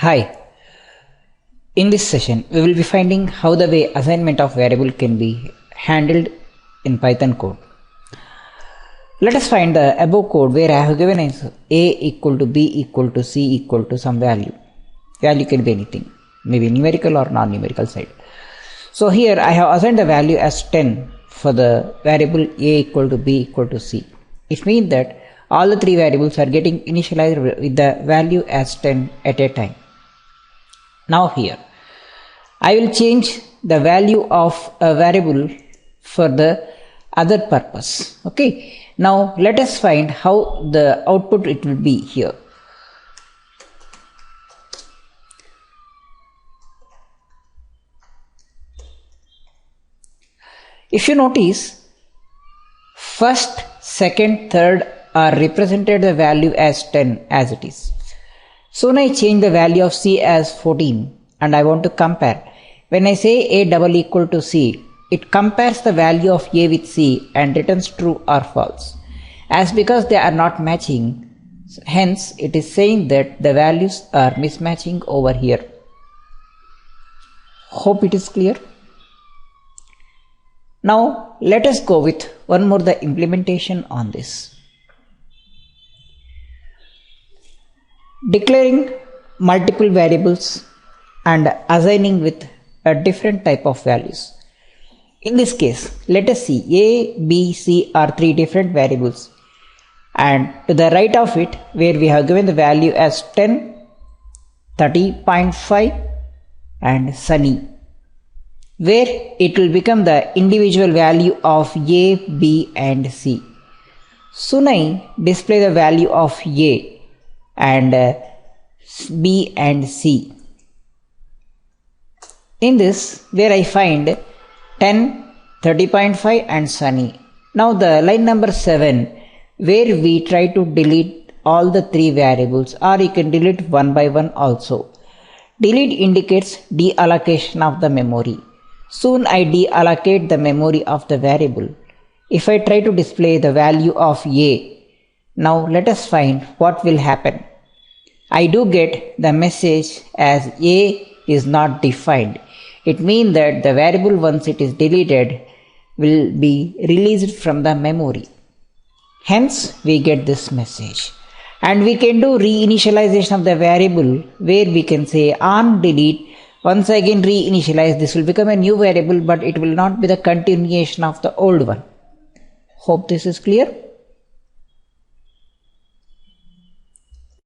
Hi, in this session we will be finding how the way assignment of variable can be handled in Python code. Let us find the above code where I have given as a equal to b equal to c equal to some value. Value can be anything, maybe numerical or non-numerical side. So here I have assigned the value as 10 for the variable a equal to b equal to c. It means that all the three variables are getting initialized with the value as 10 at a time. Now here I will change the value of a variable for the other purpose. Okay. Now let us find how the output it will be here. If you notice, first, second, third are represented the value as 10 as it is. Soon I change the value of c as 14 and I want to compare. When I say a double equal to c, it compares the value of a with c and returns true or false. As because they are not matching, hence it is saying that the values are mismatching over here. Hope it is clear. Now let us go with one more the implementation on this. Declaring multiple variables and assigning with a different type of values. In this case, let us see a, b, c are three different variables, and to the right of it where we have given the value as 10, 30.5 and sunny, where it will become the individual value of a, b and c. Soon I display the value of a and b and c. In this where I find 10, 30.5 and sunny. Now the line number 7 where we try to delete all the three variables, or you can delete one by one also. Delete indicates deallocation of the memory. Soon I deallocate the memory of the variable. If I try to display the value of a, now let us find what will happen. I do get the message as a is not defined. It means that the variable once it is deleted will be released from the memory. Hence we get this message. And we can do reinitialization of the variable where we can say on delete, once again reinitialize, this will become a new variable but it will not be the continuation of the old one. Hope this is clear.